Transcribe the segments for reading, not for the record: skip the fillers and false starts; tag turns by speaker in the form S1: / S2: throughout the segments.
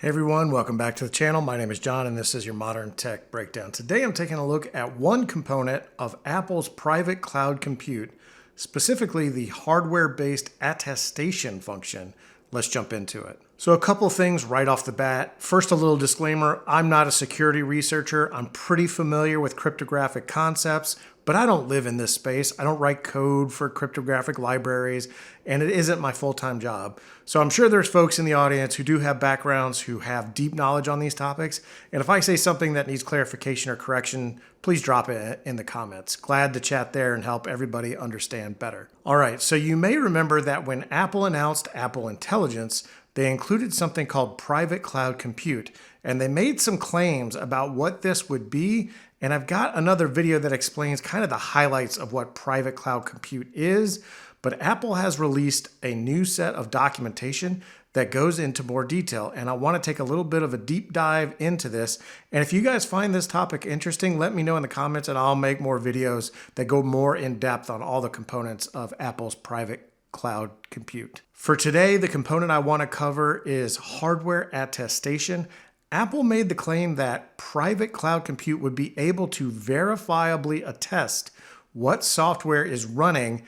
S1: Hey everyone, welcome back to the channel. My name is John and this is your Modern Tech Breakdown. Today I'm taking a look at one component of Apple's private cloud compute, specifically the hardware-based attestation function. Let's jump into it. So a couple things right off the bat. First, a little disclaimer. I'm not a security researcher. I'm pretty familiar with cryptographic concepts, but I don't live in this space. I don't write code for cryptographic libraries, and it isn't my full-time job. So I'm sure there's folks in the audience who do have backgrounds who have deep knowledge on these topics. And if I say something that needs clarification or correction, please drop it in the comments. Glad to chat there and help everybody understand better. All right, so you may remember that when Apple announced Apple Intelligence, they included something called private cloud compute, and they made some claims about what this would be. And I've got another video that explains kind of the highlights of what private cloud compute is, but Apple has released a new set of documentation that goes into more detail. And I want to take a little bit of a deep dive into this. And if you guys find this topic interesting, let me know in the comments and I'll make more videos that go more in depth on all the components of Apple's private cloud compute. For today, the component I want to cover is hardware attestation. Apple made the claim that private cloud compute would be able to verifiably attest what software is running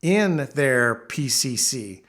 S1: in their PCC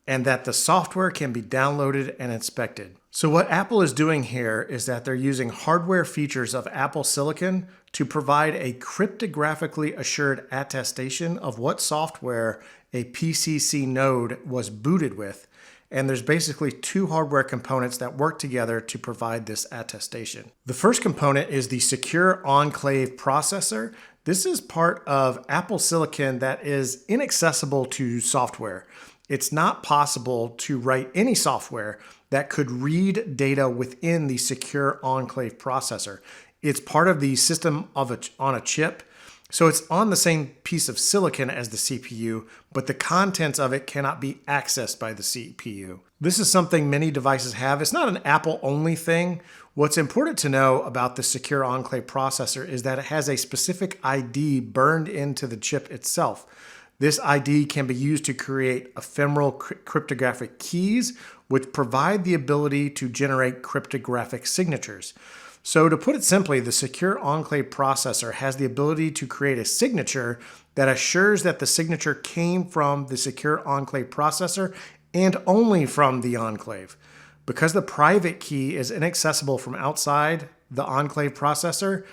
S1: and that the software can be downloaded and inspected. So what Apple is doing here is that they're using hardware features of Apple Silicon to provide a cryptographically assured attestation of what software a PCC node was booted with. And there's basically two hardware components that work together to provide this attestation. The first component is the secure Enclave Processor. This is part of Apple Silicon that is inaccessible to software. It's not possible to write any software that could read data within the secure Enclave Processor. It's part of the system on a chip. So it's on the same piece of silicon as the CPU, but the contents of it cannot be accessed by the CPU. This is something many devices have. It's not an Apple-only thing. What's important to know about the secure Enclave processor is that it has a specific ID burned into the chip itself. This ID can be used to create ephemeral cryptographic keys, which provide the ability to generate cryptographic signatures. So to put it simply, the secure Enclave processor has the ability to create a signature that assures that the signature came from the secure Enclave processor and only from the Enclave. Because the private key is inaccessible from outside the Enclave processor,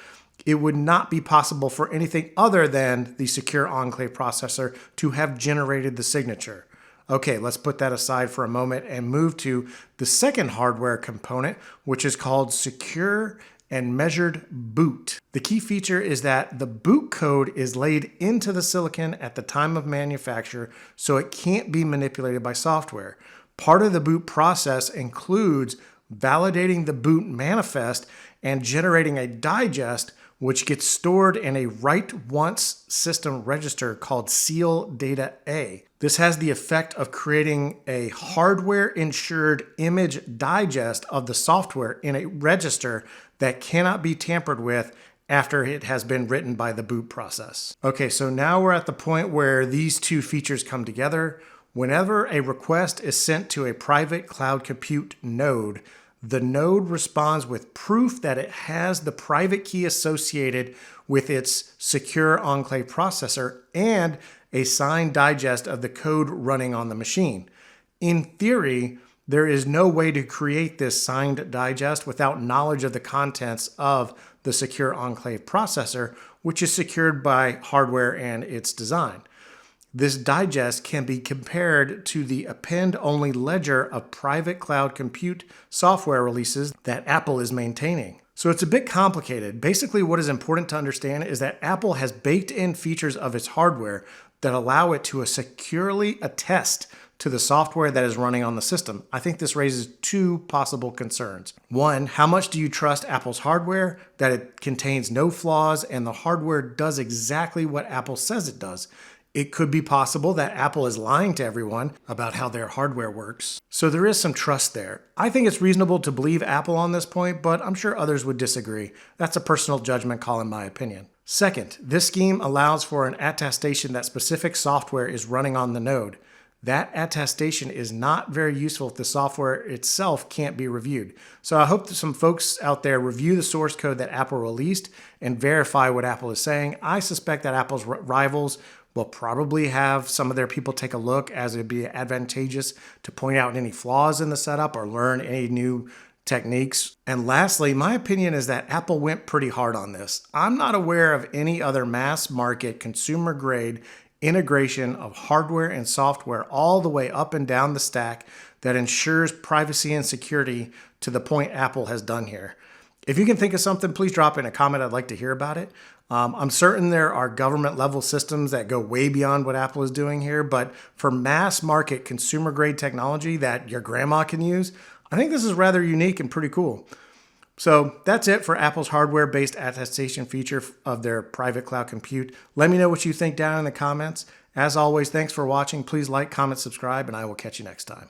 S1: it would not be possible for anything other than the secure Enclave processor to have generated the signature. Okay, let's put that aside for a moment and move to the second hardware component, which is called Secure and Measured Boot. The key feature is that the boot code is laid into the silicon at the time of manufacture, so it can't be manipulated by software. Part of the boot process includes validating the boot manifest and generating a digest which gets stored in a write-once system register called seal data A. This has the effect of creating a hardware-insured image digest of the software in a register that cannot be tampered with after it has been written by the boot process. Okay, so now we're at the point where these two features come together. Whenever a request is sent to a private cloud compute node, the node responds with proof that it has the private key associated with its secure Enclave processor and a signed digest of the code running on the machine. In theory, there is no way to create this signed digest without knowledge of the contents of the secure Enclave processor, which is secured by hardware and its design. This digest can be compared to the append-only ledger of private cloud compute software releases that Apple is maintaining. So it's a bit complicated. Basically, what is important to understand is that Apple has baked in features of its hardware that allow it to securely attest to the software that is running on the system. I think this raises two possible concerns. One, how much do you trust Apple's hardware, that it contains no flaws and the hardware does exactly what Apple says it does? It could be possible that Apple is lying to everyone about how their hardware works. So there is some trust there. I think it's reasonable to believe Apple on this point, but I'm sure others would disagree. That's a personal judgment call in my opinion. Second, this scheme allows for an attestation that specific software is running on the node. that attestation is not very useful if the software itself can't be reviewed. So I hope that some folks out there review the source code that Apple released and verify what Apple is saying. I suspect that Apple's rivals will probably have some of their people take a look, as it'd be advantageous to point out any flaws in the setup or learn any new techniques. And lastly, my opinion is that Apple went pretty hard on this. I'm not aware of any other mass market consumer grade integration of hardware and software all the way up and down the stack that ensures privacy and security to the point Apple has done here. If you can think of something, please drop in a comment. I'd like to hear about it. I'm certain there are government level systems that go way beyond what Apple is doing here, but for mass market consumer grade technology that your grandma can use, I think this is rather unique and pretty cool. So that's it for Apple's hardware-based attestation feature of their private cloud compute. Let me know what you think down in the comments. As always, thanks for watching. Please like, comment, subscribe, and I will catch you next time.